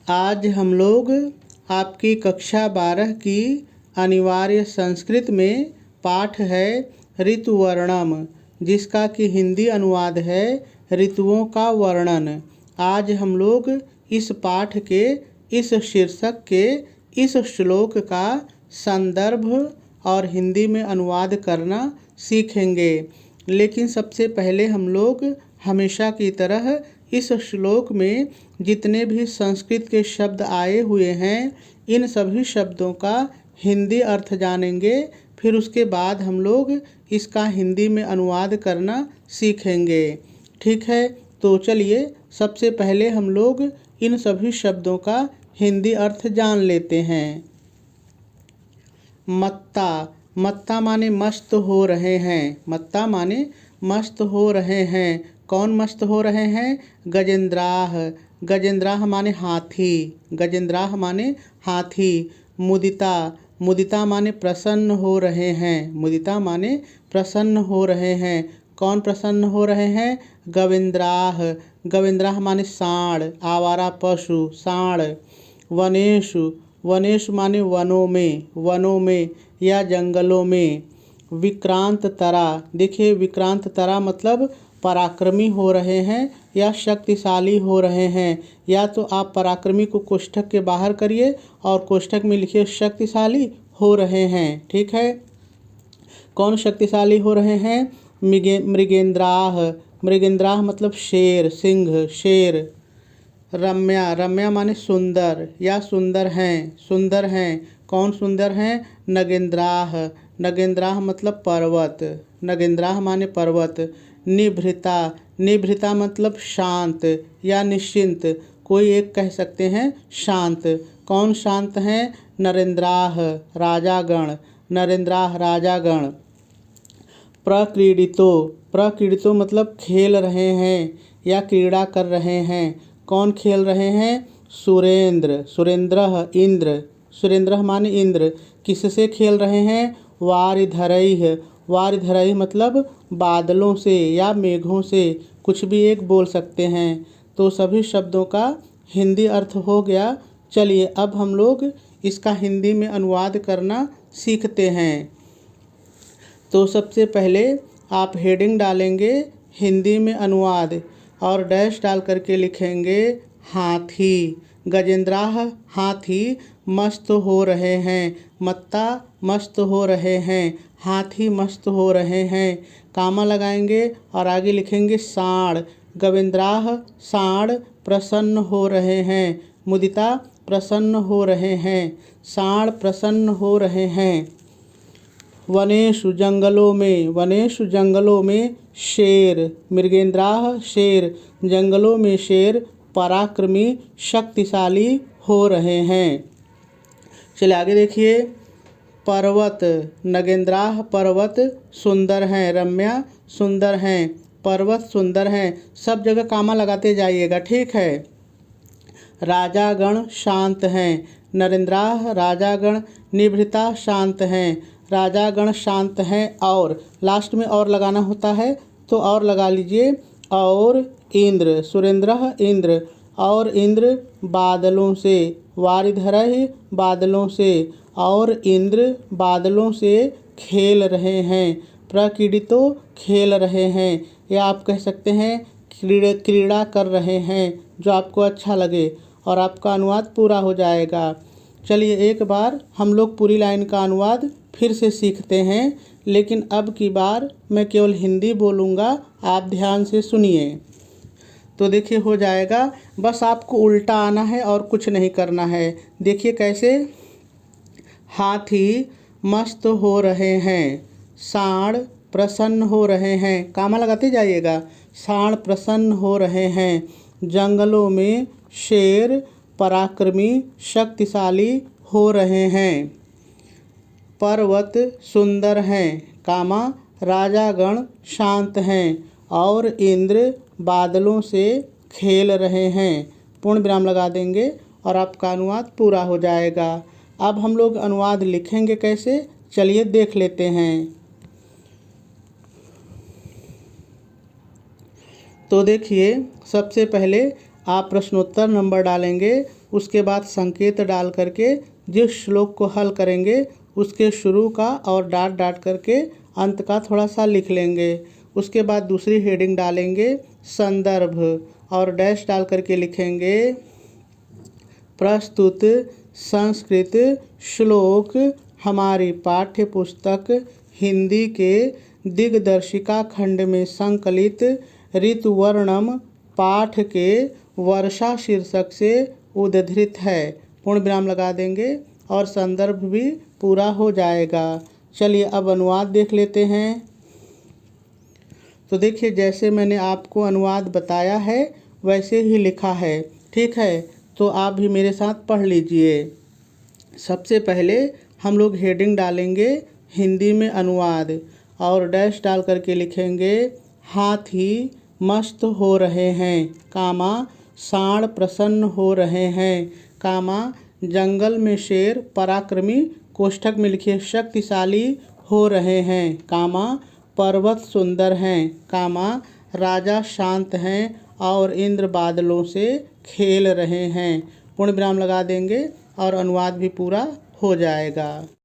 आज हम लोग आपकी कक्षा 12 की अनिवार्य संस्कृत में पाठ है ऋतुवर्णम, जिसका कि हिंदी अनुवाद है ऋतुओं का वर्णन। आज हम लोग इस पाठ के इस शीर्षक के इस श्लोक का संदर्भ और हिंदी में अनुवाद करना सीखेंगे। लेकिन सबसे पहले हम लोग हमेशा की तरह इस श्लोक में जितने भी संस्कृत के शब्द आए हुए हैं इन सभी शब्दों का हिंदी अर्थ जानेंगे। फिर उसके बाद हम लोग इसका हिंदी में अनुवाद करना सीखेंगे। ठीक है, तो चलिए सबसे पहले हम लोग इन सभी शब्दों का हिंदी अर्थ जान लेते हैं। मत्ता, मत्ता माने मस्त हो रहे हैं। मत्ता माने मस्त हो रहे हैं। कौन मस्त हो रहे हैं? गजेंद्राह, गजेंद्राह माने हाथी, गजेंद्राह माने हाथी। मुदिता, मुदिता माने प्रसन्न हो रहे हैं, मुदिता माने प्रसन्न हो रहे हैं। कौन प्रसन्न हो रहे हैं? गवेंद्राह, गवेंद्राह माने साँड़, आवारा पशु, साँड़। वनेषु, वनेषु माने वनों में, वनों में या जंगलों में। विक्रांत तरा, देखिए विक्रांत तरा मतलब पराक्रमी हो रहे हैं या शक्तिशाली हो रहे हैं। या तो आप पराक्रमी को कोष्ठक के बाहर करिए और कोष्ठक में लिखिए शक्तिशाली हो रहे हैं। ठीक है, कौन शक्तिशाली हो रहे हैं? मृगेंद्राह, मृगेंद्राह मतलब शेर, सिंह, शेर। रम्या, रम्या माने सुंदर या सुंदर हैं, सुंदर हैं। कौन सुंदर हैं? नगेंद्राह, नगेंद्राह मतलब पर्वत, नगेंद्राह माने पर्वत। निभृता, निभृता मतलब शांत या निश्चिंत, कोई एक कह सकते हैं शांत। कौन शांत हैं? नरेंद्राह, राजागण, नरेंद्राह राजागण। प्रक्रीडितो, प्रक्रीडितो मतलब खेल रहे हैं या क्रीड़ा कर रहे हैं। कौन खेल रहे हैं? सुरेंद्र, सुरेंद्रः इंद्र, सुरेंद्रः माने इंद्र। किससे खेल रहे हैं? वारिधरैः, वारिधरैः मतलब बादलों से या मेघों से, कुछ भी एक बोल सकते हैं। तो सभी शब्दों का हिंदी अर्थ हो गया। चलिए अब हम लोग इसका हिंदी में अनुवाद करना सीखते हैं। तो सबसे पहले आप हेडिंग डालेंगे हिंदी में अनुवाद और डैश डाल करके लिखेंगे हाथी। गजेंद्राह हाथी मस्त हो रहे हैं, मत्ता मस्त हो रहे हैं, हाथी मस्त हो रहे हैं। कामा लगाएंगे और आगे लिखेंगे साँड़। गवेंद्राह साँड़ प्रसन्न हो रहे हैं, मुदिता प्रसन्न हो रहे हैं, साँड़ प्रसन्न हो रहे हैं। वनेषु जंगलों में, वनेषु जंगलों में शेर, मृगेंद्राह शेर, जंगलों में शेर पराक्रमी शक्तिशाली हो रहे हैं। चलिए आगे देखिए। पर्वत, नगेंद्राह पर्वत सुंदर हैं, रम्या सुंदर हैं, पर्वत सुंदर हैं। सब जगह कामा लगाते जाइएगा, ठीक है। राजागण शांत हैं, नरेंद्राह राजागण। निभृता शांत हैं, राजागण शांत हैं। और लास्ट में और लगाना होता है तो और लगा लीजिए। और इंद्र, सुरेंद्रः इंद्र, और इंद्र बादलों से, वारिधरैः बादलों से, और इंद्र बादलों से खेल रहे हैं। प्रक्रीडितो खेल रहे हैं या आप कह सकते हैं क्रीड़ा कर रहे हैं, जो आपको अच्छा लगे, और आपका अनुवाद पूरा हो जाएगा। चलिए एक बार हम लोग पूरी लाइन का अनुवाद फिर से सीखते हैं, लेकिन अब की बार मैं केवल हिंदी बोलूँगा, आप ध्यान से सुनिए। तो देखिए हो जाएगा, बस आपको उल्टा आना है और कुछ नहीं करना है। देखिए कैसे। हाथी मस्त हो रहे हैं, साँड़ प्रसन्न हो रहे हैं, कामा लगाते जाइएगा। साँड़ प्रसन्न हो रहे हैं, जंगलों में शेर पराक्रमी शक्तिशाली हो रहे हैं। पर्वत सुंदर हैं, कामा राजागण शांत हैं, और इंद्र बादलों से खेल रहे हैं। पूर्ण विराम लगा देंगे और आपका अनुवाद पूरा हो जाएगा। अब हम लोग अनुवाद लिखेंगे कैसे, चलिए देख लेते हैं। तो देखिए सबसे पहले आप प्रश्नोत्तर नंबर डालेंगे, उसके बाद संकेत डाल करके जिस श्लोक को हल करेंगे उसके शुरू का और डाट डाट करके अंत का थोड़ा सा लिख लेंगे। उसके बाद दूसरी हेडिंग डालेंगे संदर्भ और डैश डाल करके लिखेंगे प्रस्तुत संस्कृत श्लोक हमारी पाठ्य पुस्तक हिंदी के दिग्दर्शिका खंड में संकलित ऋतुवर्णम पाठ के वर्षा शीर्षक से उद्धृत है। पूर्ण विराम लगा देंगे और संदर्भ भी पूरा हो जाएगा। चलिए अब अनुवाद देख लेते हैं। तो देखिए जैसे मैंने आपको अनुवाद बताया है वैसे ही लिखा है, ठीक है। तो आप भी मेरे साथ पढ़ लीजिए। सबसे पहले हम लोग हेडिंग डालेंगे हिंदी में अनुवाद और डैश डाल करके लिखेंगे हाथी मस्त हो रहे हैं, कामा सांड प्रसन्न हो रहे हैं, कामा जंगल में शेर पराक्रमी कोष्ठक में लिखिए शक्तिशाली हो रहे हैं, कामा पर्वत सुंदर हैं, कामा राजा शांत हैं और इंद्र बादलों से खेल रहे हैं। पूर्ण विराम लगा देंगे और अनुवाद भी पूरा हो जाएगा।